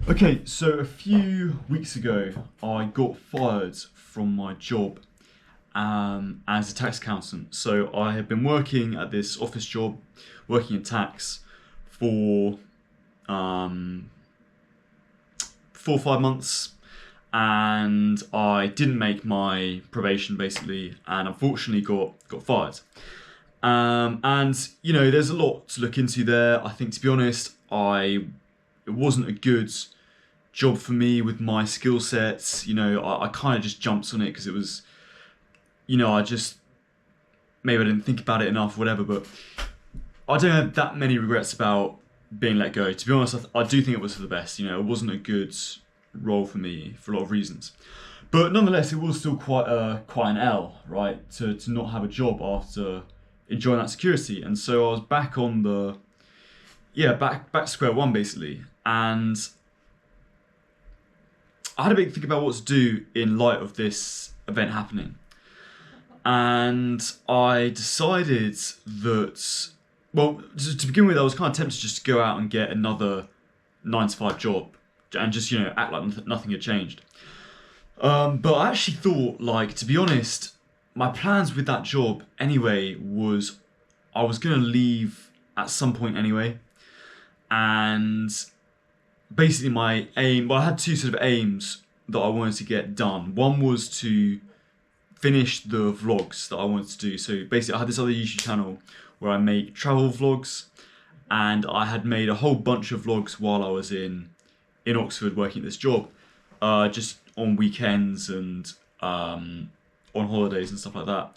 Okay, so a few weeks ago, I got fired from my job as a tax accountant. So I had been working at this office job, working in tax for um, 4 or 5 months, and I didn't make my probation basically, and unfortunately got fired. And there's a lot to look into there. I think, to be honest, it wasn't a good job for me with my skill sets. I kind of just jumped on it because it was, I just maybe I didn't think about it enough, whatever. But I don't have that many regrets about being let go. To be honest, I do think it was for the best. It wasn't a good role for me for a lot of reasons. But nonetheless, it was still quite an L, right? To not have a job after enjoying that security. And so I was back on the back to square one basically. And I had a big think about what to do in light of this event happening. And I decided that, well, to begin with, I was kind of tempted just to go out and get another 9 to 5 job and just, act like nothing had changed. But I actually thought, like, to be honest, my plans with that job anyway was I was going to leave at some point anyway. And basically my aim, well, I had two sort of aims that I wanted to get done. One was to finish the vlogs that I wanted to do. So basically I had this other YouTube channel where I make travel vlogs, and I had made a whole bunch of vlogs while I was in Oxford working at this job, just on weekends and on holidays and stuff like that.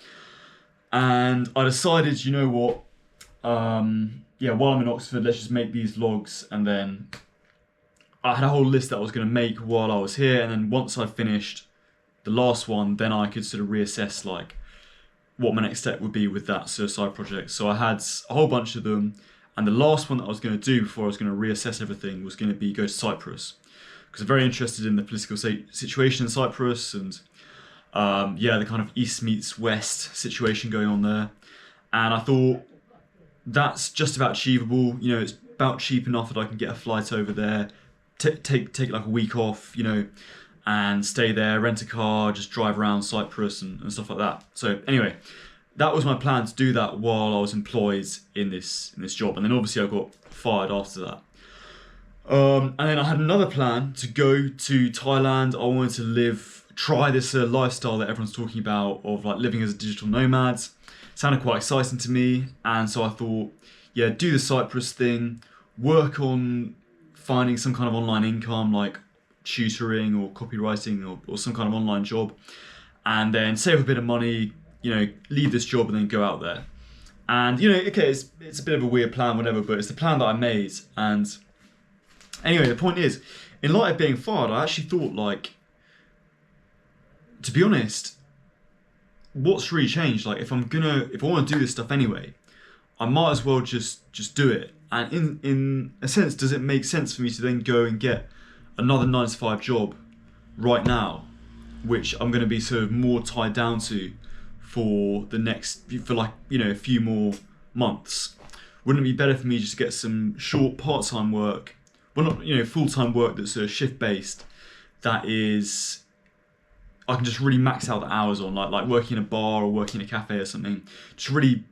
And I decided, you know what, while I'm in Oxford, let's just make these vlogs. And then I had a whole list that I was going to make while I was here, and then once I finished the last one, then I could sort of reassess like what my next step would be with that sort of side project. So I had a whole bunch of them, and the last one that I was going to do before I was going to reassess everything was going to be go to Cyprus, because I'm very interested in the political situation in Cyprus and the kind of east meets west situation going on there. And I thought that's just about achievable. It's about cheap enough that I can get a flight over there, take like a week off, and stay there, rent a car, just drive around Cyprus and stuff like that. So anyway, that was my plan, to do that while I was employed in this job. And then obviously I got fired after that. And then I had another plan to go to Thailand. I wanted to try this lifestyle that everyone's talking about of like living as a digital nomad. Sounded quite exciting to me, and so I thought, do the Cyprus thing, work on finding some kind of online income like tutoring or copywriting or some kind of online job, and then save a bit of money, leave this job and then go out there. And okay, it's a bit of a weird plan, whatever, but it's the plan that I made. And anyway, the point is, in light of being fired, I actually thought, like, to be honest, what's really changed? Like, if I want to do this stuff anyway, I might as well just do it. And in a sense, does it make sense for me to then go and get another 9 to 5 job right now, which I'm going to be sort of more tied down to for a few more months? Wouldn't it be better for me just to get some short part-time work, well, not full-time work that's sort of shift-based, that is I can just really max out the hours on, like working in a bar or working in a cafe or something, just really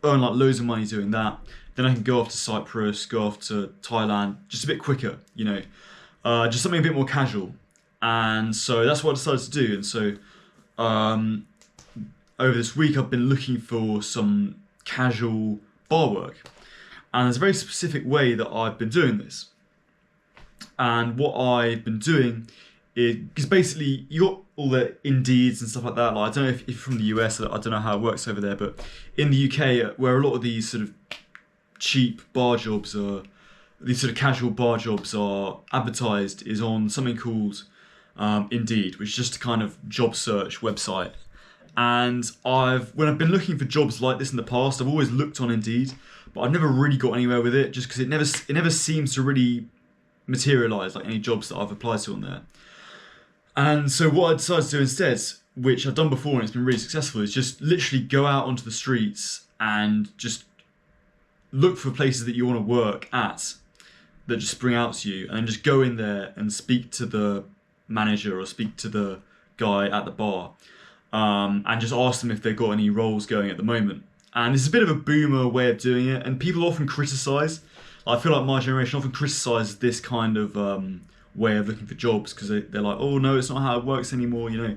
earn like loads of money doing that. Then I can go off to Cyprus, go off to Thailand, just a bit quicker, just something a bit more casual. And so that's what I decided to do. And so over this week, I've been looking for some casual bar work. And there's a very specific way that I've been doing this. And what I've been doing is, because basically you got all the Indeeds and stuff like that. Like, I don't know if you're from the US, I don't know how it works over there, but in the UK, where a lot of these sort of cheap bar jobs these sort of casual bar jobs are advertised, is on something called Indeed, which is just a kind of job search website. And when I've been looking for jobs like this in the past, I've always looked on Indeed, but I've never really got anywhere with it, just because it never seems to really materialise, like any jobs that I've applied to on there. And so what I decided to do instead, which I've done before and it's been really successful, is just literally go out onto the streets and just look for places that you want to work at, that just spring out to you, and then just go in there and speak to the manager or speak to the guy at the bar, and just ask them if they've got any roles going at the moment. And it's a bit of a boomer way of doing it, and people often criticise. I feel like my generation often criticises this kind of way of looking for jobs, because they're like, oh no, it's not how it works anymore, you know.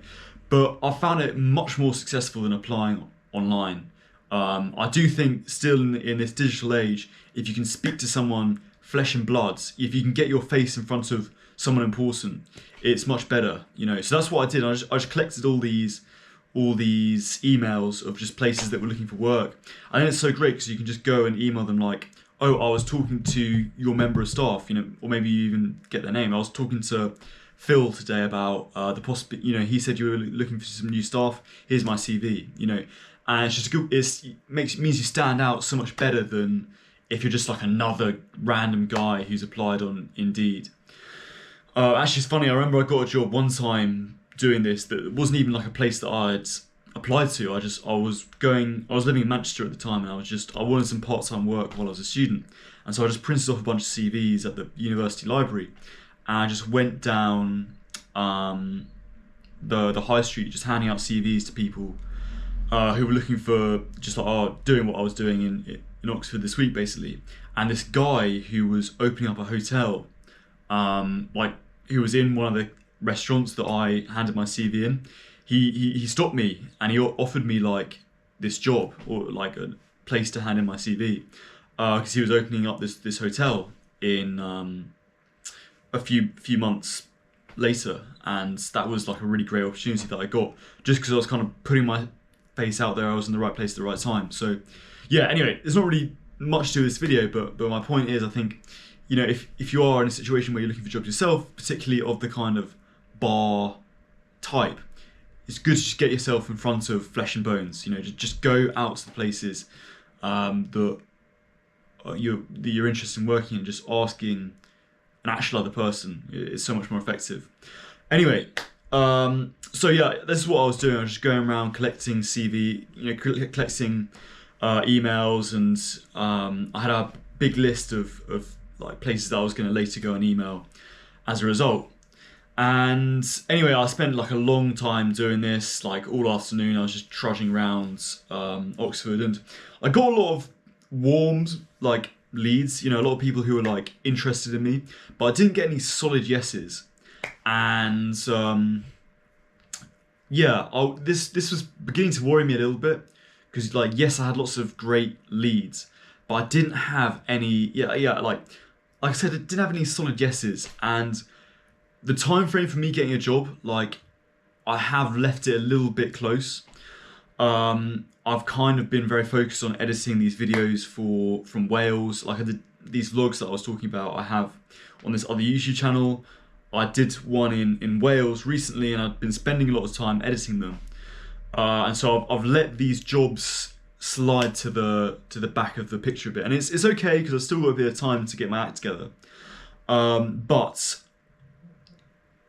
But I found it much more successful than applying online. I do think still in this digital age, if you can speak to someone flesh and blood, if you can get your face in front of someone important, it's much better, you know. So that's what I did. I just collected all these emails of just places that were looking for work. I think it's so great because you can just go and email them like, oh, I was talking to your member of staff, you know, or maybe you even get their name. I was talking to Phil today about the possibility, you know, he said you were looking for some new staff. Here's my CV, you know, and it's just good. Means you stand out so much better than if you're just like another random guy who's applied on Indeed. Actually, it's funny. I remember I got a job one time doing this that wasn't even like a place that I'd applied to. I was living in Manchester at the time, and I wanted some part-time work while I was a student, and so I just printed off a bunch of CVs at the university library, and I just went down the high street, just handing out CVs to people who were looking for just like doing what I was doing in Oxford this week, basically. And this guy who was opening up a hotel, who was in one of the restaurants that I handed my CV in, he stopped me and he offered me like this job, or like a place to hand in my CV, because he was opening up this hotel in a few months later, and that was like a really great opportunity that I got just because I was kind of putting my face out there. I was in the right place at the right time. So yeah, anyway, there's not really much to this video, but my point is, I think, you know, if you are in a situation where you're looking for jobs yourself, particularly of the kind of bar type, it's good to just get yourself in front of flesh and bones. You know, just go out to the places that you're interested in working in. Just asking an actual other person is so much more effective. Anyway, so yeah, this is what I was doing. I was just going around collecting CV, you know, collecting emails, and I had a big list of like places that I was going to later go and email as a result. And anyway, I spent like a long time doing this, like all afternoon. I was just trudging around Oxford, and I got a lot of warm like leads, you know, a lot of people who were like interested in me, but I didn't get any solid yeses. And this was beginning to worry me a little bit, because like, yes, I had lots of great leads, but I didn't have any like I said, I didn't have any solid yeses. And the time frame for me getting a job, like, I have left it a little bit close. I've kind of been very focused on editing these videos from Wales. Like, I did these vlogs that I was talking about, I have on this other YouTube channel. I did one in Wales recently, and I've been spending a lot of time editing them. And so I've let these jobs slide to the back of the picture a bit, and it's okay because I've still got a bit of time to get my act together. But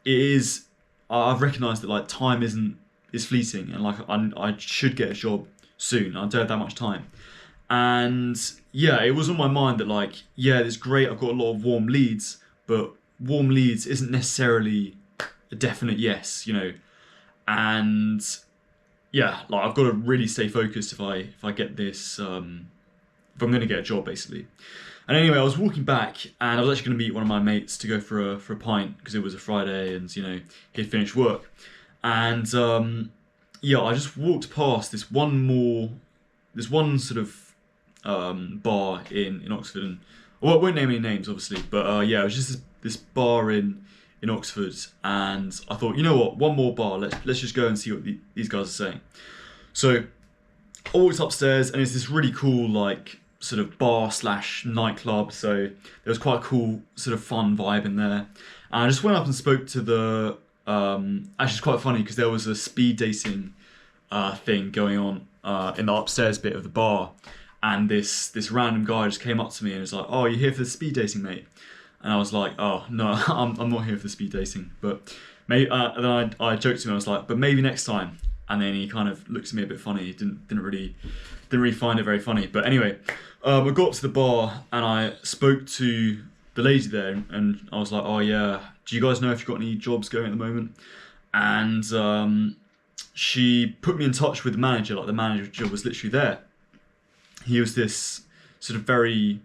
it is, I've recognised that like time is fleeting, and like I should get a job soon. I don't have that much time, and yeah, it was on my mind that like, yeah, it's great, I've got a lot of warm leads, but warm leads isn't necessarily a definite yes, you know. And yeah, like, I've got to really stay focused if I get this, if I'm going to get a job, basically. And anyway, I was walking back, and I was actually going to meet one of my mates to go for a pint, because it was a Friday, and you know, he'd finished work. And yeah, I just walked past this one sort of bar in Oxford, and well, I won't name any names, obviously, but yeah, it was just this bar in Oxford, and I thought, you know what, one more bar, let's just go and see what these guys are saying. So I walked upstairs, and it's this really cool like sort of bar / nightclub, so there was quite a cool sort of fun vibe in there. And I just went up and spoke to the actually, it's quite funny because there was a speed dating thing going on in the upstairs bit of the bar, and this random guy just came up to me and was like, "Oh, you're here for the speed dating, mate?" And I was like, "Oh no, I'm not here for the speed dating." But maybe then I joked to him. I was like, "But maybe next time." And then he kind of looked at me a bit funny. He didn't really find it very funny. But anyway, I got up to the bar, and I spoke to the lady there, and I was like, oh yeah, do you guys know if you've got any jobs going at the moment? And she put me in touch with the manager. Like the manager was literally there. He was this sort of very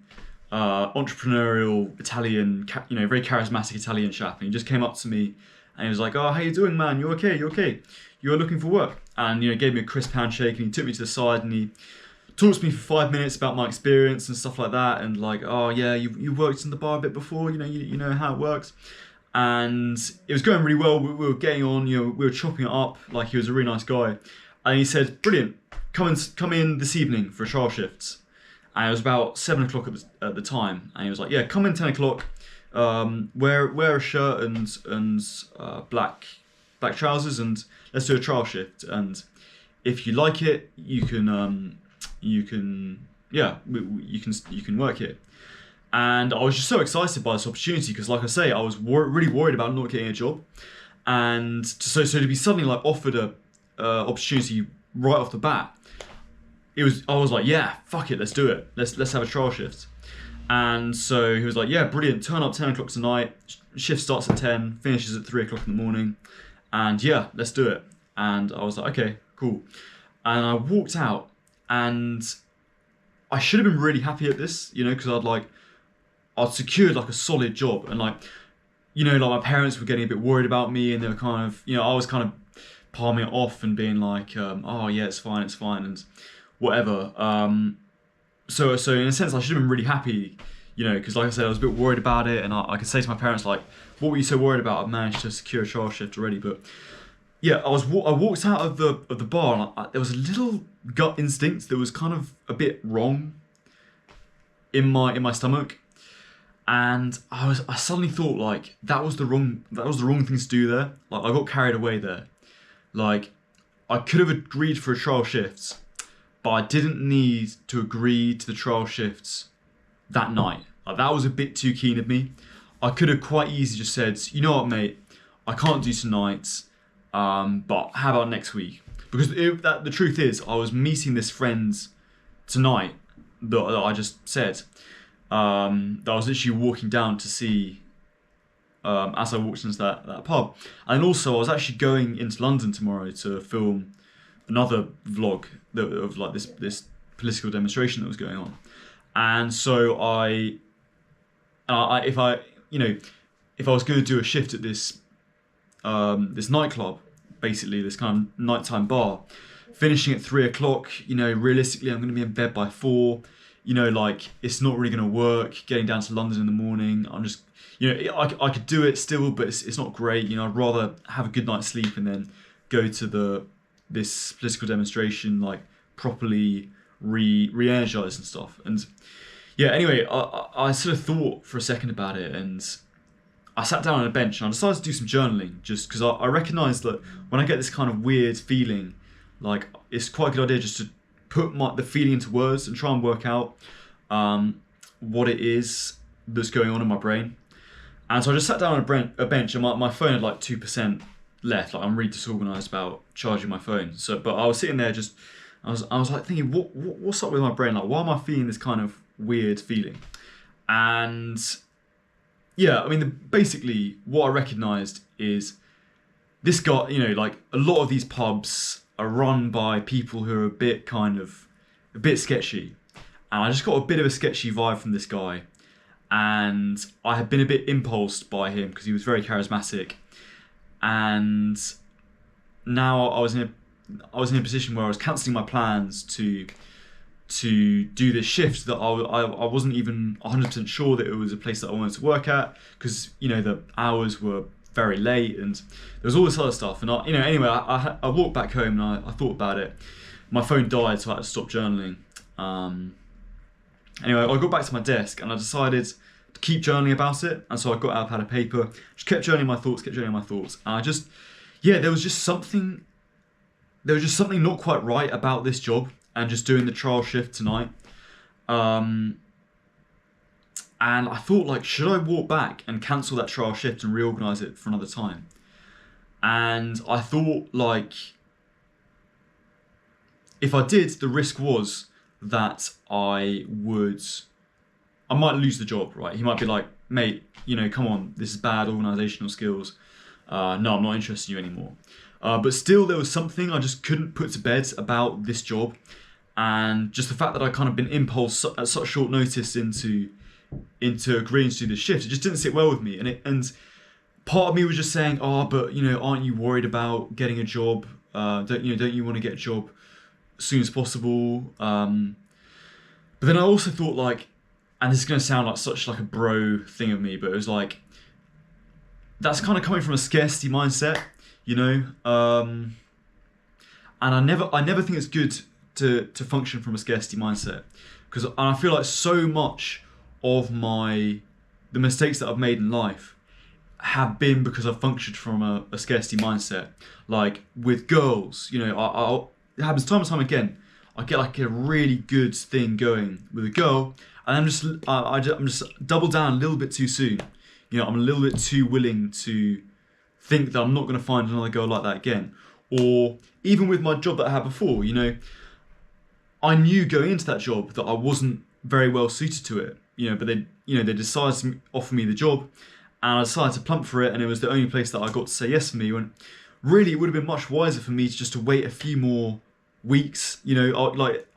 entrepreneurial Italian, very charismatic Italian chap. And he just came up to me and he was like, "Oh, how you doing, man? You okay? You okay? You're looking for work?" And gave me a crisp handshake and he took me to the side and he talked to me for 5 minutes about my experience and stuff like that. And like, "Oh yeah, you worked in the bar a bit before. You know how it works." And it was going really well. We were getting on. We were chopping it up. Like he was a really nice guy. And he said, "Brilliant. Come in this evening for a trial shift." And it was about 7 o'clock at the time. And he was like, "Yeah, come in 10 o'clock. Wear a shirt and black trousers, and let's do a trial shift. And if you like it, you can work here." And I was just so excited by this opportunity because, like I say, I was really worried about not getting a job, and so to be suddenly like offered a opportunity right off the bat, I was like, yeah, fuck it, let's do it. Let's have a trial shift. And so he was like, yeah, brilliant. Turn up 10 o'clock tonight. Shift starts at 10, finishes at 3 o'clock in the morning, and yeah, let's do it. And I was like, okay, cool. And I walked out, and I should have been really happy at this, because I'd secured like a solid job, and like my parents were getting a bit worried about me, and they were kind of, I was kind of palming it off and being like, oh yeah, it's fine, and whatever. So in a sense, I should have been really happy, because like I said, I was a bit worried about it, and I could say to my parents like, what were you so worried about? I've managed to secure a trial shift already. But yeah, I walked out of the bar, and there was a little gut instinct that was kind of a bit wrong in my stomach. And I suddenly thought like that was the wrong thing to do there. Like I got carried away there. Like I could have agreed for a trial shifts, but I didn't need to agree to the trial shifts that night. Like that was a bit too keen of me. I could have quite easily just said, you know what, mate, I can't do tonight, but how about next week? Because the truth is, I was meeting this friend tonight that I just said. That I was literally walking down to see as I walked into that pub. And also I was actually going into London tomorrow to film another vlog of like this political demonstration that was going on. And so if I was going to do a shift at this nightclub, basically this kind of nighttime bar, finishing at 3 o'clock, realistically I'm going to be in bed by 4. It's not really going to work getting down to London in the morning. I'm just, I could do it still, but it's not great. I'd rather have a good night's sleep and then go to this political demonstration, like properly re-energized and stuff. And yeah, anyway, I sort of thought for a second about it, and I sat down on a bench and I decided to do some journaling, just because I recognise that when I get this kind of weird feeling, like it's quite a good idea just to put the feeling into words and try and work out what it is that's going on in my brain. And so I just sat down on a bench, and my phone had like 2% left. Like I'm really disorganized about charging my phone. But I was sitting there I was like thinking, what's up with my brain? Like, why am I feeling this kind of weird feeling? And yeah, I mean, basically what I recognised is this guy, like a lot of these pubs are run by people who are a bit sketchy. And I just got a bit of a sketchy vibe from this guy. And I had been a bit impulsed by him because he was very charismatic. And now I was in a position where I was cancelling my plans to do this shift that I wasn't even 100% sure that it was a place that I wanted to work at, because the hours were very late and there was all this other stuff. And anyway, I walked back home and I thought about it. My phone died, so I had to stop journaling. Anyway, I got back to my desk and I decided to keep journaling about it. And so I got out a pad of paper, just kept journaling my thoughts. And there was just something not quite right about this job and just doing the trial shift tonight. And I thought, like, should I walk back and cancel that trial shift and reorganise it for another time? And I thought, like, if I did, the risk was that I would I might lose the job, right? He might be like, mate, come on, this is bad organisational skills. No, I'm not interested in you anymore. But still, there was something I just couldn't put to bed about this job, and just the fact that I kind of been impulsed at such short notice into agreeing to do this shift, it just didn't sit well with me. And part of me was just saying, oh, but aren't you worried about getting a job? Don't you want to get a job as soon as possible? But then I also thought, like, and this is going to sound like such like a bro thing of me, but it was like, that's kind of coming from a scarcity mindset, and I never think it's good to function from a scarcity mindset, because I feel like so much of the mistakes that I've made in life have been because I've functioned from a scarcity mindset. Like with girls, it happens time and time again. I get like a really good thing going with a girl, and I'm just double down a little bit too soon. I'm a little bit too willing to think that I'm not going to find another girl like that again. Or even with my job that I had before, I knew going into that job that I wasn't very well suited to it. But they decided to offer me the job, and I decided to plump for it, and it was the only place that I got to say yes for me. When really it would have been much wiser for me to wait a few more weeks. I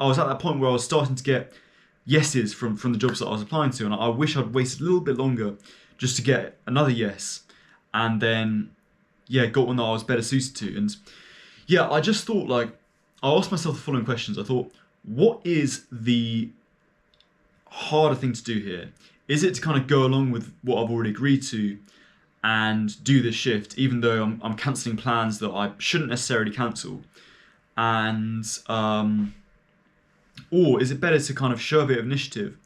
was at that point where I was starting to get yeses from the jobs that I was applying to, and I wish I'd waited a little bit longer just to get another yes, and then got one that I was better suited to. And I just thought, like, I asked myself the following questions. I thought, what is the harder thing to do here? Is it to kind of go along with what I've already agreed to and do this shift, even though I'm cancelling plans that I shouldn't necessarily cancel? And or is it better to kind of show a bit of initiative,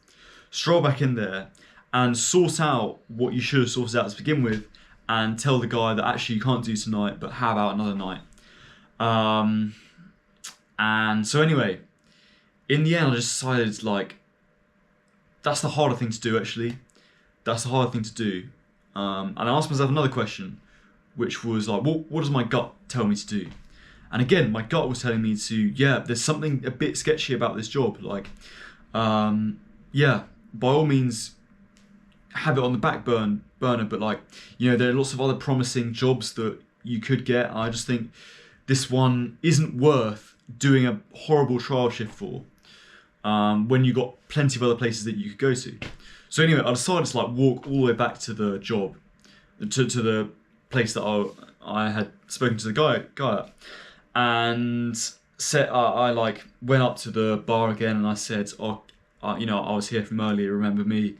stroll back in there and sort out what you should have sorted out to begin with, and tell the guy that actually you can't do tonight, but how about another night? And so anyway, in the end, I just decided, like, that's the harder thing to do, actually. That's the harder thing to do. And I asked myself another question, which was like, what does my gut tell me to do? And again, my gut was telling me to, there's something a bit sketchy about this job. Like, by all means, have it on the back burner, but like, there are lots of other promising jobs that you could get. I just think this one isn't worth doing a horrible trial shift for, when you got plenty of other places that you could go to. So anyway, I decided to like walk all the way back to the job, to the place that I had spoken to the guy at, and said, I like went up to the bar again, and I said, I was here from earlier, remember me?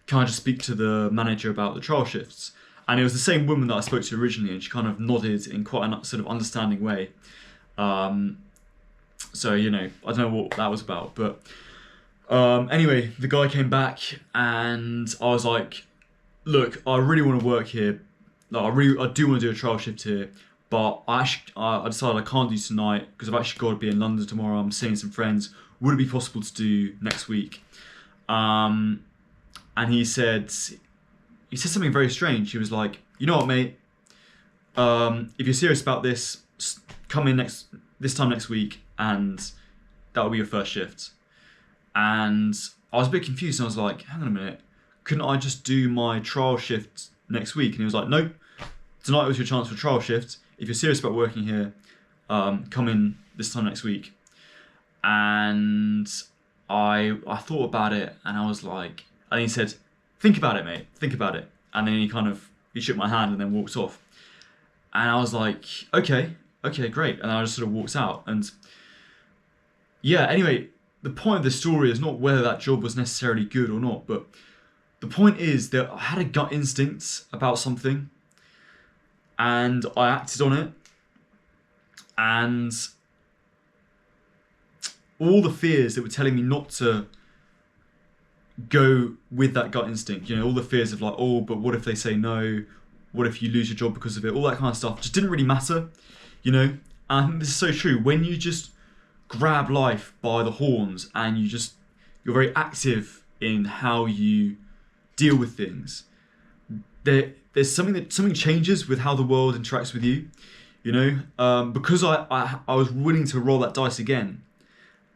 Can I just speak to the manager about the trial shifts? And it was the same woman that I spoke to originally, and she kind of nodded in quite a sort of understanding way. So, I don't know what that was about, but anyway, the guy came back, and I was like, look, I really want to work here. Like, I do want to do a trial shift here, but I decided I can't do tonight because I've actually got to be in London tomorrow. I'm seeing some friends. Would it be possible to do next week? And he said something very strange. He was like, you know what, mate? If you're serious about this, come in this time next week, and that will be your first shift. And I was a bit confused, and I was like, hang on a minute, couldn't I just do my trial shift next week? And he was like, nope, tonight was your chance for trial shift. If you're serious about working here, come in this time next week. And I thought about it, and I was like, and he said, think about it, mate, think about it. And then he shook my hand and then walked off. And I was like, okay, great. And I just sort of walked out. And anyway, the point of the story is not whether that job was necessarily good or not, but the point is that I had a gut instinct about something, and I acted on it. And all the fears that were telling me not to go with that gut instinct, all the fears of like, oh, but what if they say no? What if you lose your job because of it? All that kind of stuff just didn't really matter, And this is so true. When you just grab life by the horns and you're very active in how you deal with things, there's something changes with how the world interacts with you, because I was willing to roll that dice again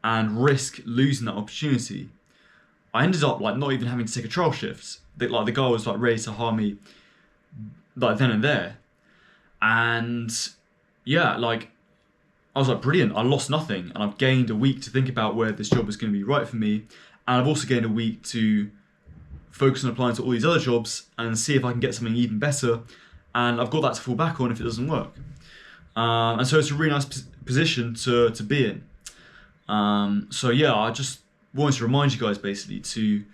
and risk losing that opportunity. I ended up like not even having to take a trial shift. Like the guy was like ready to hire me like then and there, and yeah, like I was like, brilliant. I lost nothing, and I've gained a week to think about where this job is going to be right for me, and I've also gained a week to focus on applying to all these other jobs and see if I can get something even better, and I've got that to fall back on if it doesn't work. And so it's a really nice position to be in. So yeah, I just wanted to remind you guys basically to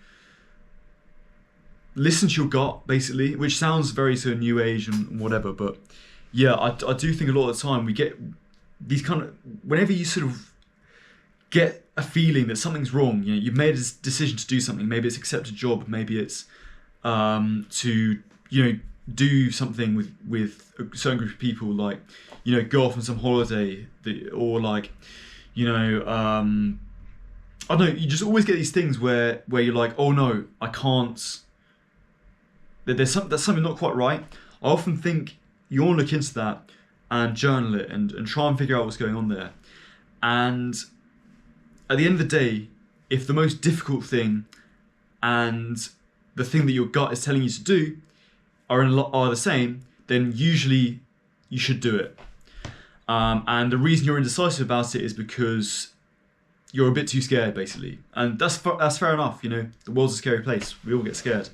listen to your gut, basically, which sounds very sort of new age and whatever, but yeah, I do think a lot of the time we get these kind of, whenever you sort of get a feeling that something's wrong, you know, you've made a decision to do something, maybe it's accept a job, maybe it's to, you know, do something with a certain group of people, like, you know, go off on some holiday, or like, you know, I don't know, you just always get these things where you're like, oh no, I can't, there's something not quite right. I often think you want to look into that and journal it and try and figure out what's going on there. And at the end of the day, if the most difficult thing and the thing that your gut is telling you to do are the same, then usually you should do it. And the reason you're indecisive about it is because you're a bit too scared, basically. And that's fair enough, you know, the world's a scary place. We all get scared.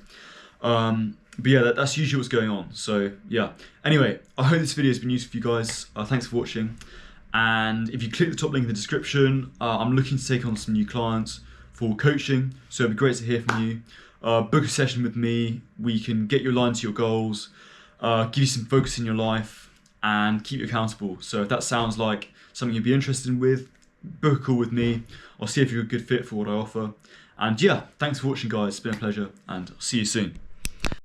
But yeah, that's usually what's going on. So yeah. Anyway, I hope this video has been useful for you guys. Thanks for watching. And if you click the top link in the description, I'm looking to take on some new clients for coaching. So it'd be great to hear from you. Book a session with me. We can get you aligned to your goals, give you some focus in your life, and keep you accountable. So if that sounds like something you'd be interested with, book a call with me. I'll see if you're a good fit for what I offer. And yeah, thanks for watching, guys. It's been a pleasure, and I'll see you soon.